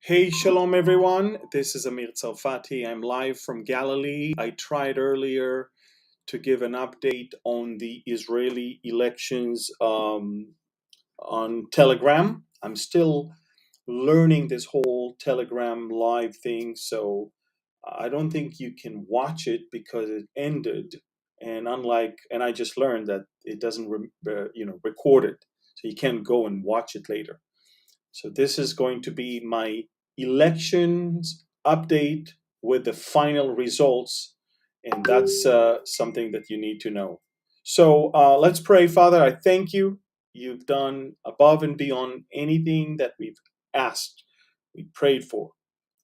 Hey, shalom everyone. This is Amir Tsarfati. I'm live from Galilee. I tried earlier to give an update on the Israeli elections on Telegram. I'm still learning this whole Telegram live thing, so I don't think you can watch it because it ended. And I just learned that it doesn't, record it, so you can't go and watch it later. So this is going to be my elections update with the final results, and that's something that you need to know. So let's pray. Father, I thank you. You've done above and beyond anything that we've asked, we prayed for,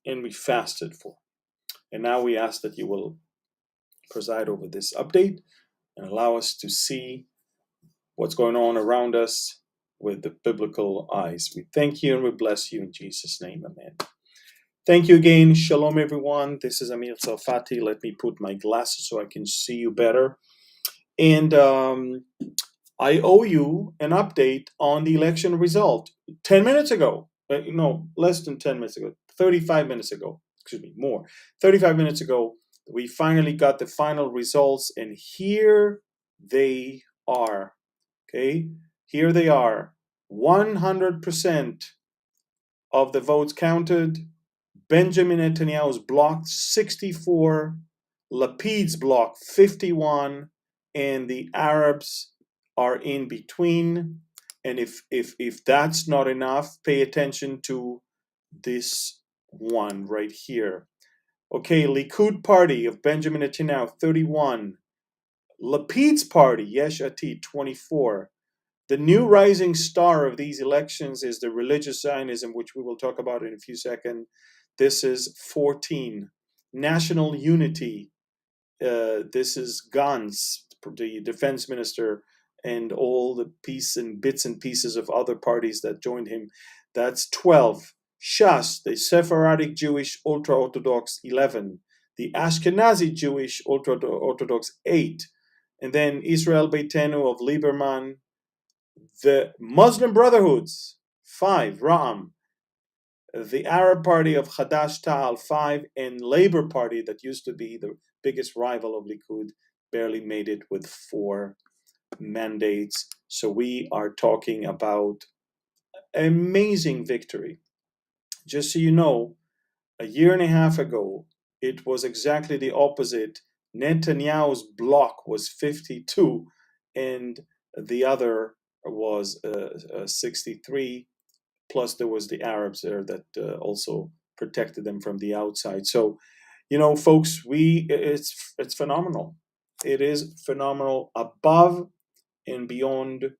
and we fasted for. And now we ask that you will preside over this update and allow us to see what's going on around us with the biblical eyes. We thank you and we bless you in Jesus' name. Amen. Thank you again. Shalom, everyone. This is Amir Tsarfati. Let me put my glasses so I can see you better. And I owe you an update on the election result. 10 minutes ago, no, less than 10 minutes ago, 35 minutes ago, excuse me, more. 35 minutes ago, we finally got the final results, and here they are. Okay, here they are. 100% of the votes counted. Benjamin Netanyahu's block 64, Lapid's block 51, and the Arabs are in between. And if that's not enough, pay attention to this one right here. Okay, Likud party of Benjamin Netanyahu 31, Lapid's party Yesh Atid 24. The new rising star of these elections is the religious Zionism, which we will talk about in a few seconds. This is 14. National Unity. This is Gantz, the defense minister, and all the bits and pieces of other parties that joined him. That's 12. Shas, the Sephardic Jewish ultra-Orthodox, 11. The Ashkenazi Jewish ultra-Orthodox, 8. And then Israel Beitenu of Lieberman, the Muslim Brotherhoods, 5, Ra'am, the Arab Party of Hadash Ta'al, 5, and Labour Party, that used to be the biggest rival of Likud, barely made it with 4 mandates. So we are talking about amazing victory. Just so you know, a year and a half ago, it was exactly the opposite. Netanyahu's bloc was 52, and the other was 63. Plus, there was the Arabs there that also protected them from the outside. So, folks, it's phenomenal. It is phenomenal, above and beyond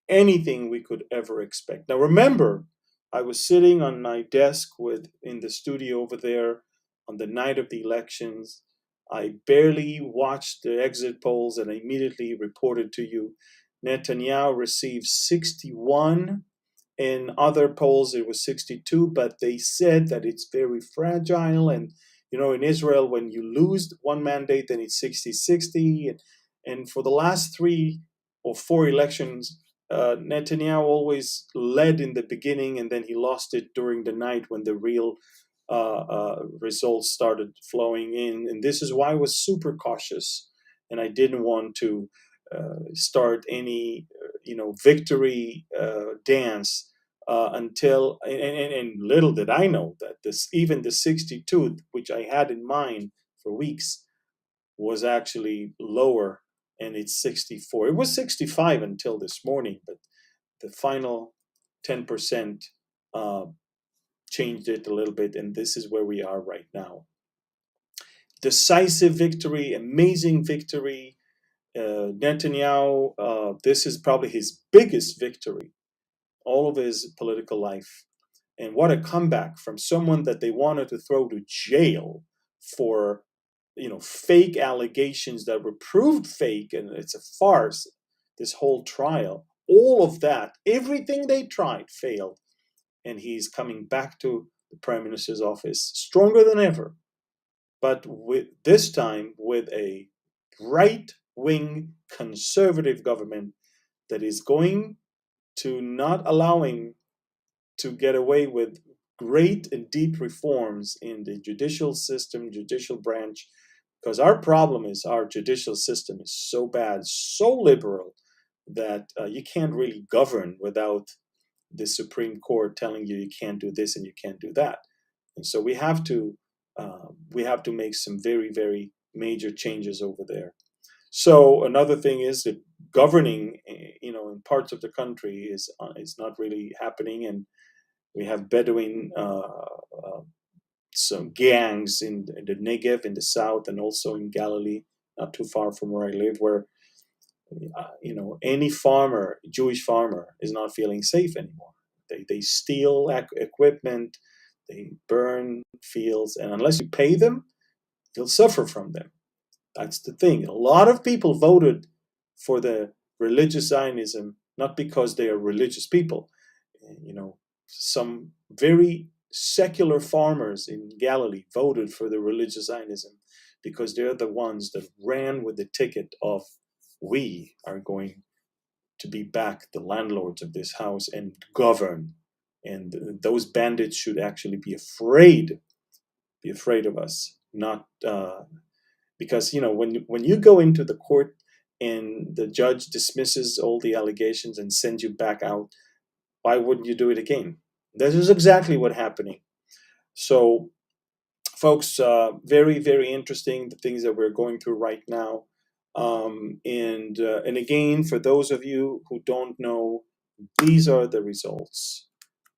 anything we could ever expect. Now, remember, I was sitting on my desk in the studio over there on the night of the elections. I barely watched the exit polls and I immediately reported to you Netanyahu received 61. In other polls, it was 62, but they said that it's very fragile. And, in Israel, when you lose one mandate, then it's 60-60. And for the last 3 or 4 elections, Netanyahu always led in the beginning, and then he lost it during the night when the real results started flowing in. And this is why I was super cautious, and I didn't want to start any, victory dance until. And little did I know that even the 62, which I had in mind for weeks, was actually lower, and it's 64. It was 65 until this morning, but the final 10% changed it a little bit, and this is where we are right now. Decisive victory, amazing victory. Netanyahu, this is probably his biggest victory, all of his political life. And what a comeback from someone that they wanted to throw to jail for fake allegations that were proved fake, and it's a farce, this whole trial. All of that, everything they tried failed. And he's coming back to the prime minister's office stronger than ever. But this time with a right-wing conservative government that is going to not allow him to get away with great and deep reforms in the judicial system, judicial branch, because our problem is our judicial system is so bad, so liberal, that you can't really govern without the Supreme Court telling you you can't do this and you can't do that. And so we have to make some very, very major changes over there. So another thing is that governing, in parts of the country is not really happening, and we have Bedouin some gangs in the Negev in the south, and also in Galilee, not too far from where I live, where any farmer, Jewish farmer, is not feeling safe anymore. They steal equipment, they burn fields, and unless you pay them, you'll suffer from them. That's the thing. A lot of people voted for the religious Zionism not because they are religious people. Some very secular farmers in Galilee voted for the religious Zionism because they're the ones that ran with the ticket of, we are going to be back the landlords of this house and govern. And those bandits should actually be afraid of us, not because when you go into the court and the judge dismisses all the allegations and sends you back out, why wouldn't you do it again? This is exactly what's happening. So, folks, very, very interesting, the things that we're going through right now. And again, for those of you who don't know, these are the results.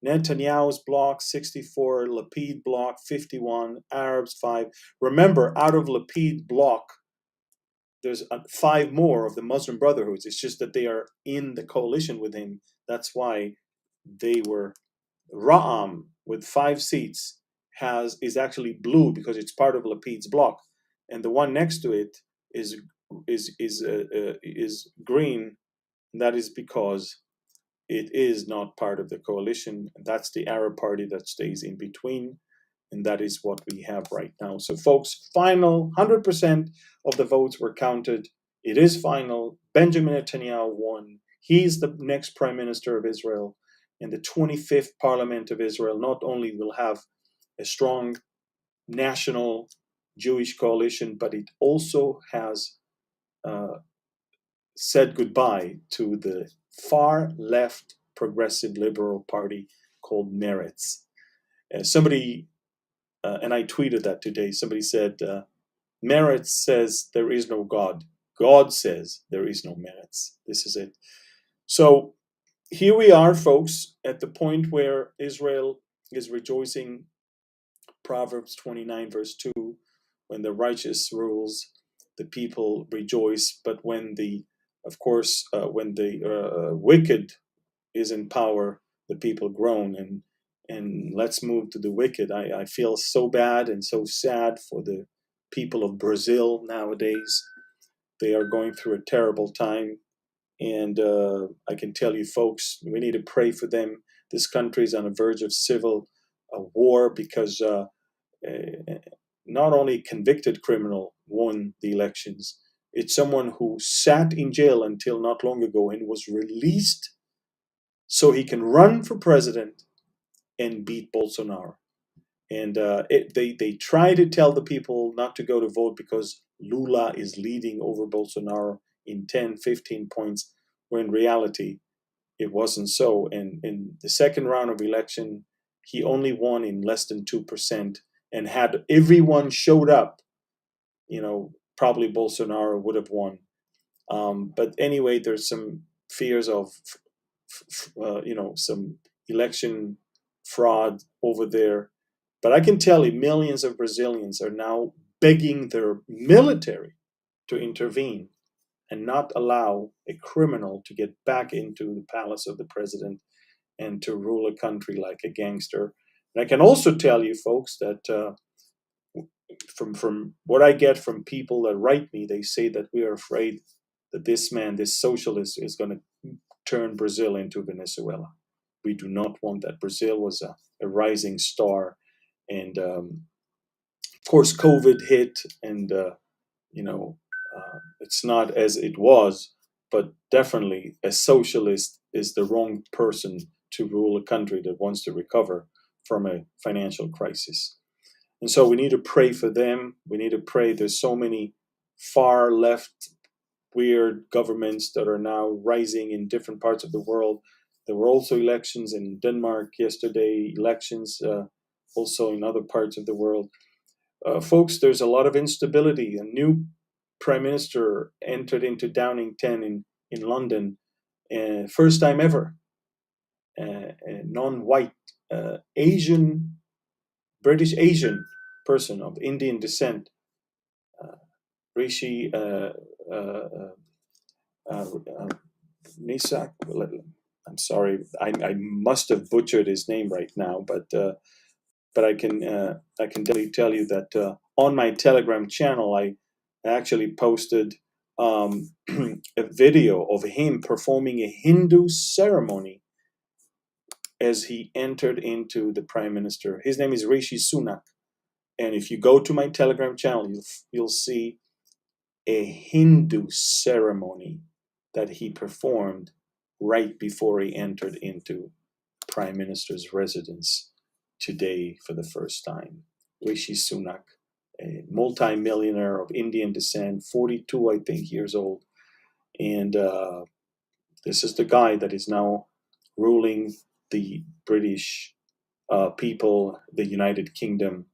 Netanyahu's block 64, Lapid block 51, Arabs 5. Remember, out of Lapid block, there's 5 more of the Muslim Brotherhoods. It's just that they are in the coalition with him. That's why they were. Ra'am with 5 seats is actually blue because it's part of Lapid's block, and the one next to it is green. And that is because it is not part of the coalition. That's the Arab party that stays in between, and that is what we have right now. So, folks, final 100% of the votes were counted. It is final. Benjamin Netanyahu won. He's the next prime minister of Israel. And the 25th Parliament of Israel not only will have a strong national Jewish coalition, but it also has said goodbye to the far left progressive liberal party called Meretz. Somebody, and I tweeted that today, somebody said, Meretz says there is no God. God says there is no Meretz. This is it. So here we are, folks, at the point where Israel is rejoicing. Proverbs 29, verse 2, when the righteous rules, the people rejoice. But when the wicked is in power, the people groan. And let's move to the wicked. I feel so bad and so sad for the people of Brazil nowadays. They are going through a terrible time. And I can tell you, folks, we need to pray for them. This country is on the verge of civil war because not only a convicted criminal won the elections, it's someone who sat in jail until not long ago and was released so he can run for president and beat Bolsonaro. And they try to tell the people not to go to vote because Lula is leading over Bolsonaro in 10, 15 points, when in reality, it wasn't so. And in the second round of election, he only won in less than 2%. And had everyone showed up, probably Bolsonaro would have won. But anyway, there's some fears of, some election fraud over there. But I can tell you, millions of Brazilians are now begging their military to intervene and not allow a criminal to get back into the palace of the president and to rule a country like a gangster. And I can also tell you, folks, that from what I get from people that write me, they say that we are afraid that this man, this socialist, is going to turn Brazil into Venezuela. We do not want that. Brazil was a rising star. And of course, COVID hit, and it's not as it was, but definitely a socialist is the wrong person to rule a country that wants to recover from a financial crisis. And so we need to pray for them. We need to pray. There's so many far left weird governments that are now rising in different parts of the world. There were also elections in Denmark yesterday, elections also in other parts of the world. Folks, there's a lot of instability. A new prime minister entered into Downing 10 in London, first time ever. A non-white Asian, British Asian person of Indian descent, Rishi Nisak. I'm sorry, I must have butchered his name right now, but I can definitely tell you that on my Telegram channel, I actually posted a video of him performing a Hindu ceremony as he entered into the prime minister. His name is Rishi Sunak, and if you go to my Telegram channel, you'll see a Hindu ceremony that he performed right before he entered into prime minister's residence today for the first time. Rishi Sunak, a multi-millionaire of Indian descent, 42, I think, years old. And this is the guy that is now ruling the British people, the United Kingdom.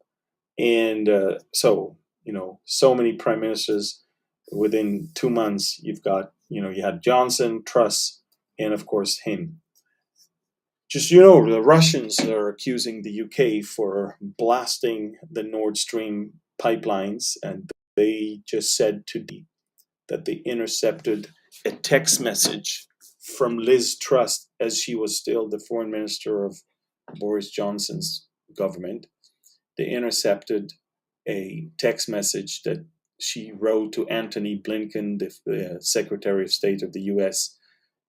And so many prime ministers within 2 months. You've got, you had Johnson, Truss, and of course him. Just, the Russians are accusing the UK for blasting the Nord Stream pipelines, and they just said today that they intercepted a text message from Liz Truss as she was still the foreign minister of Boris Johnson's government. They intercepted a text message that she wrote to Antony Blinken, the Secretary of State of the US,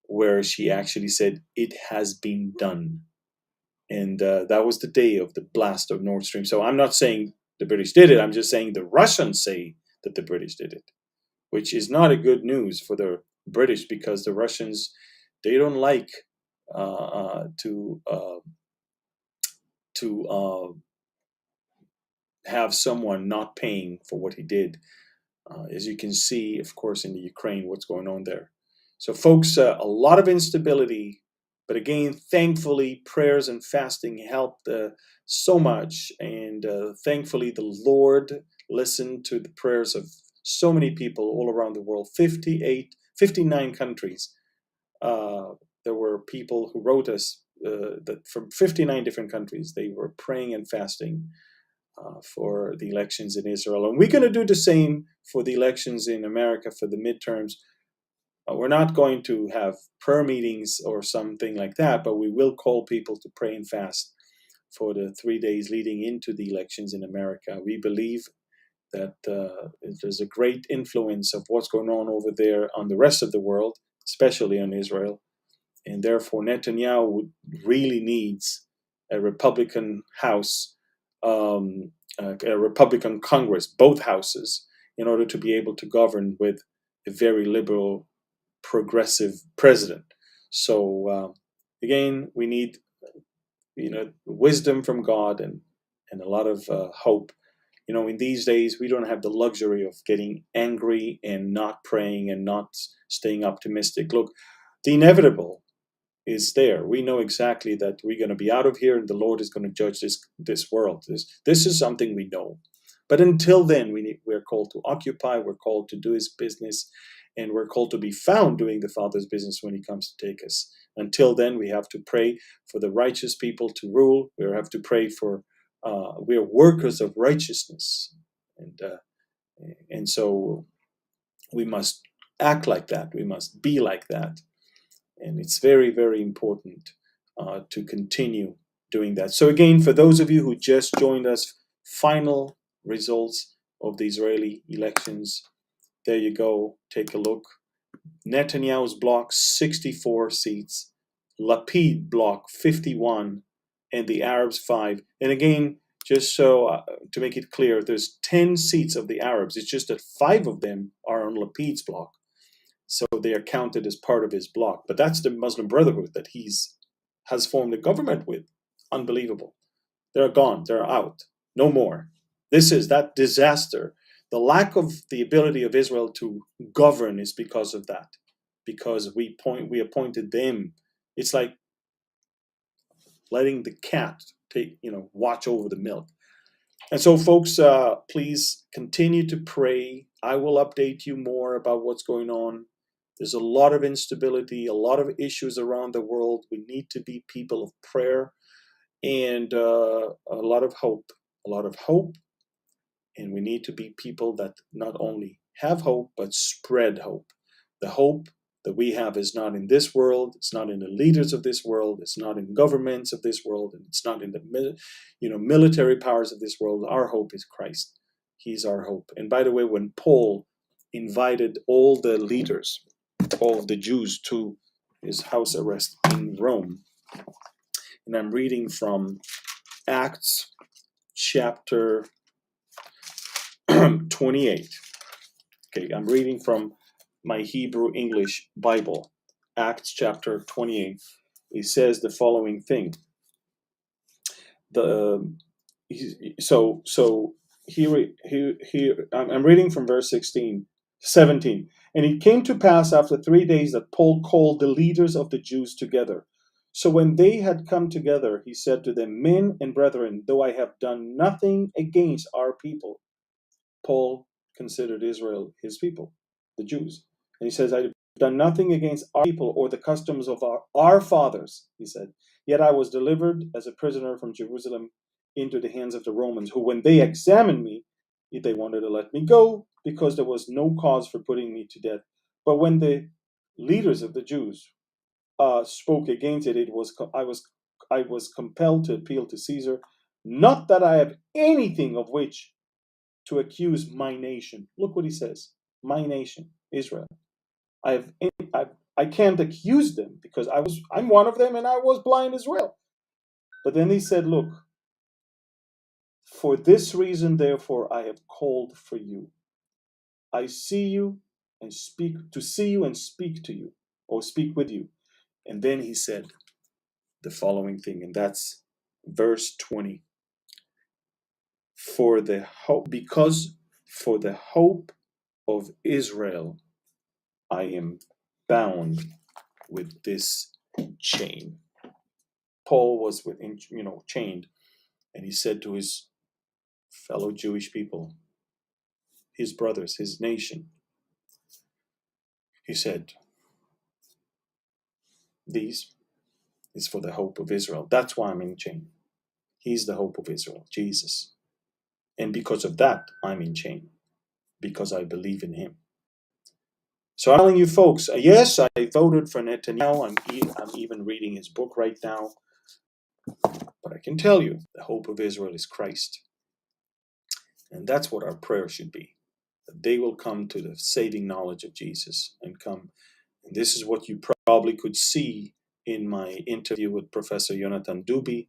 where she actually said, "It has been done." And that was the day of the blast of Nord Stream. So I'm not saying the British did it. I'm just saying the Russians say that the British did it, which is not a good news for the British, because the Russians, they don't like to have someone not paying for what he did. As you can see, of course, in the Ukraine, what's going on there. So, folks, a lot of instability, but again, thankfully, prayers and fasting helped so much, and thankfully, the Lord listened to the prayers of so many people all around the world. 59 countries. There were people who wrote us that from 59 different countries, they were praying and fasting for the elections in Israel. And we're going to do the same for the elections in America for the midterms. We're not going to have prayer meetings or something like that, but we will call people to pray and fast for the 3 days leading into the elections in America. We believe that there's a great influence of what's going on over there on the rest of the world, especially on Israel. And therefore, Netanyahu really needs a Republican House, a Republican Congress, both houses, in order to be able to govern with a very liberal, progressive president. So again, we need, wisdom from God and a lot of hope. In these days, we don't have the luxury of getting angry and not praying and not staying optimistic. Look, the inevitable is there. We know exactly that we're going to be out of here and the Lord is going to judge this world. This is something we know. But until then, we're called to occupy, we're called to do his business, and we're called to be found doing the Father's business when he comes to take us. Until then, we have to pray for the righteous people to rule. We have to pray for, we are workers of righteousness. And so we must act like that. We must be like that. And it's very, very important to continue doing that. So again, for those of you who just joined us, final results of the Israeli elections. There you go. Take a look. Netanyahu's bloc, 64 seats. Lapid bloc, 51. And the Arabs, 5. And again, just so to make it clear, there's 10 seats of the Arabs. It's just that 5 of them are on Lapid's bloc. So they are counted as part of his bloc. But that's the Muslim Brotherhood that has formed a government with. Unbelievable. They're gone. They're out. No more. This is that disaster. The lack of the ability of Israel to govern is because of that. Because we appointed them. It's like letting the cat watch over the milk. And so, folks, please continue to pray. I will update you more about what's going on. There's a lot of instability, a lot of issues around the world. We need to be people of prayer and a lot of hope. A lot of hope. And we need to be people that not only have hope, but spread hope. The hope that we have is not in this world. It's not in the leaders of this world. It's not in governments of this world. And it's not in the military powers of this world. Our hope is Christ. He's our hope. And by the way, when Paul invited all the leaders, all of the Jews, to his house arrest in Rome, and I'm reading from Acts chapter 28. Okay, I'm reading from my Hebrew English Bible, Acts chapter 28. It says the following thing. Here I'm reading from verse 17. And it came to pass after 3 days that Paul called the leaders of the Jews together. So when they had come together, he said to them, Men and brethren, though I have done nothing against our people. Paul considered Israel his people, the Jews. And he says, I've done nothing against our people or the customs of our fathers, he said. Yet I was delivered as a prisoner from Jerusalem into the hands of the Romans, who, when they examined me, they wanted to let me go because there was no cause for putting me to death. But when the leaders of the Jews spoke against it, I was compelled to appeal to Caesar. Not that I have anything of which to accuse my nation. Look what he says. My nation, Israel. I can't accuse them because I'm one of them and I was blind as well. But then he said, look, for this reason, therefore, I have called for you. I see you and speak to you, or speak with you. And then he said the following thing, and that's verse 20. For the hope of Israel, I am bound with this chain. Paul was chained, and he said to his fellow Jewish people, his brothers, his nation, he said, "These is for the hope of Israel." That's why I'm in chain. He's the hope of Israel, Jesus. And because of that, I'm in chain, because I believe in him. So I'm telling you folks, yes, I voted for Netanyahu. I'm even reading his book right now. But I can tell you, the hope of Israel is Christ. And that's what our prayer should be. That they will come to the saving knowledge of Jesus and come. And this is what you probably could see in my interview with Professor Jonathan Duby.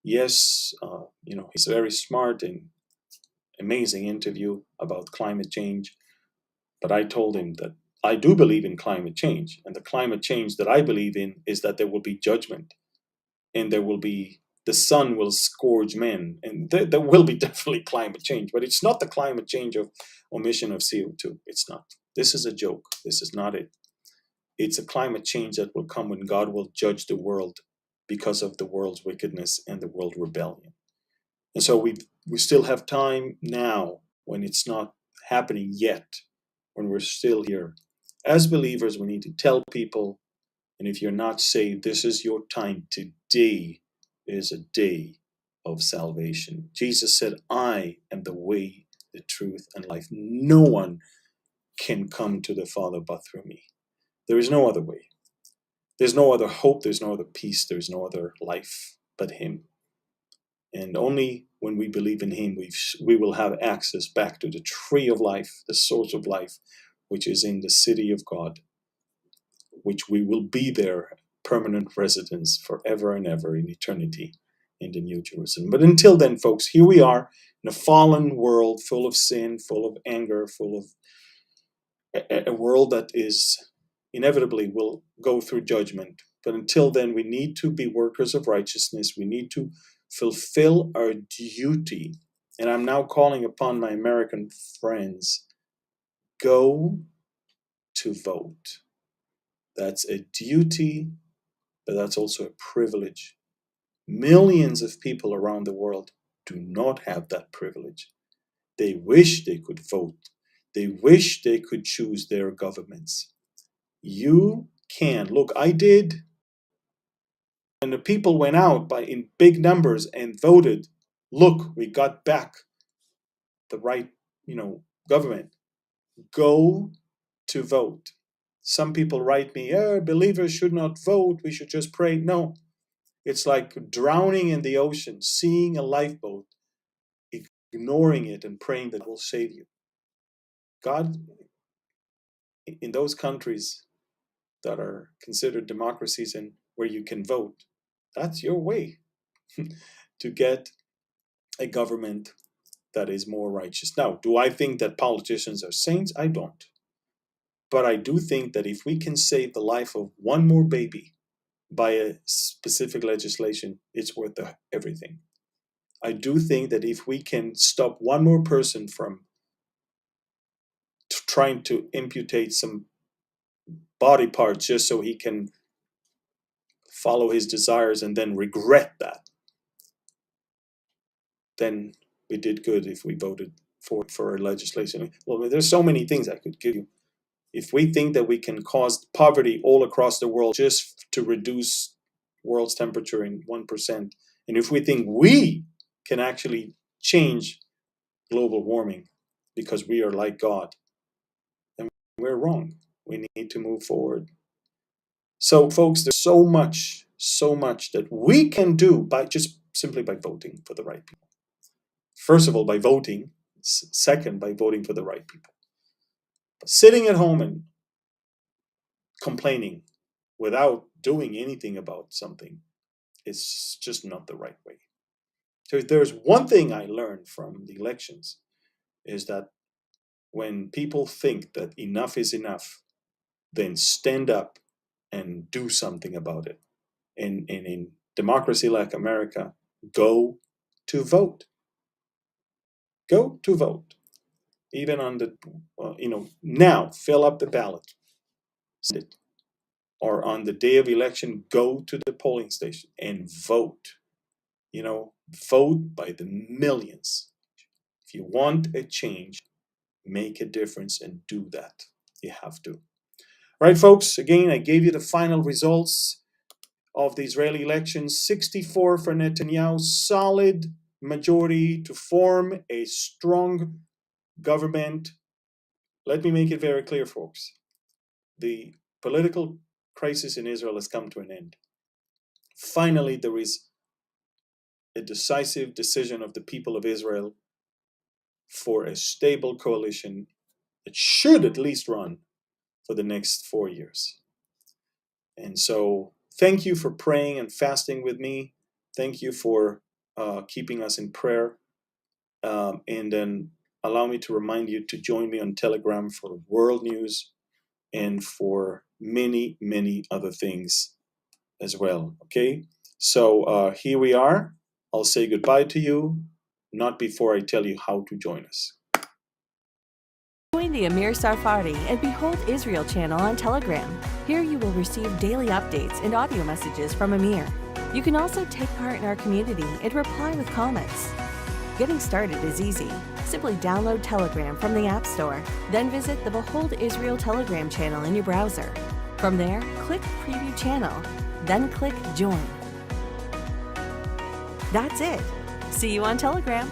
Yes, he's very smart and amazing interview about climate change. But I told him that I do believe in climate change. And the climate change that I believe in is that there will be judgment. And the sun will scourge men. And there will be definitely climate change. But it's not the climate change of omission of CO2. It's not. This is a joke. This is not it. It's a climate change that will come when God will judge the world because of the world's wickedness and the world rebellion. And so we still have time now, when it's not happening yet, when we're still here. As believers, we need to tell people, and if you're not saved, this is your time. Today is a day of salvation. Jesus said, I am the way, the truth, and life. No one can come to the Father but through me. There is no other way. There's no other hope. There's no other peace. There's no other life but him. And only when we believe in him, we will have access back to the tree of life, the source of life, which is in the city of God, which we will be their permanent residence forever and ever in eternity in the New Jerusalem. But until then, folks, here we are in a fallen world full of sin, full of anger, full of a world that is inevitably will go through judgment. But until then, we need to be workers of righteousness. We need to fulfill our duty. And I'm now calling upon my American friends, go to vote. That's a duty, but that's also a privilege. Millions of people around the world do not have that privilege. They wish they could vote. They wish they could choose their governments. You can. Look, I did. And the people went out in big numbers and voted. Look, we got back the right, government. Go to vote. Some people write me, believers should not vote. We should just pray. No, it's like drowning in the ocean, seeing a lifeboat, ignoring it and praying that it will save you. God, in those countries that are considered democracies and where you can vote, that's your way to get a government that is more righteous. Now, do I think that politicians are saints? I don't. But I do think that if we can save the life of one more baby by a specific legislation, it's worth everything. I do think that if we can stop one more person from trying to amputate some body parts just so he can follow his desires and then regret that, then we did good if we voted for a legislation. Well, there's so many things I could give you. If we think that we can cause poverty all across the world just to reduce world's temperature in 1%, and if we think we can actually change global warming because we are like God, then we're wrong. We need to move forward. So, folks, there's so much that we can do simply by voting for the right people. First of all, by voting. Second, by voting for the right people. But sitting at home and complaining without doing anything about something is just not the right way. So there's one thing I learned from the elections is that when people think that enough is enough, then stand up and do something about it. And in democracy like America, go to vote. Go to vote. Even on the, now fill up the ballot. Or on the day of election, go to the polling station and vote. Vote by the millions. If you want a change, make a difference and do that. You have to. All right, folks, again, I gave you the final results of the Israeli elections. 64 for Netanyahu, solid majority to form a strong government. Let me make it very clear, folks. The political crisis in Israel has come to an end. Finally, there is a decisive decision of the people of Israel for a stable coalition that should at least run for the next 4 years. And so thank you for praying and fasting with me. Thank you for keeping us in prayer. And then allow me to remind you to join me on Telegram for world news and for many, many other things as well. Okay? So here we are. I'll say goodbye to you, not before I tell you how to join us. Join the Amir Tsarfati and Behold Israel channel on Telegram. Here you will receive daily updates and audio messages from Amir. You can also take part in our community and reply with comments. Getting started is easy. Simply download Telegram from the App Store, then visit the Behold Israel Telegram channel in your browser. From there, click Preview Channel, then click Join. That's it. See you on Telegram.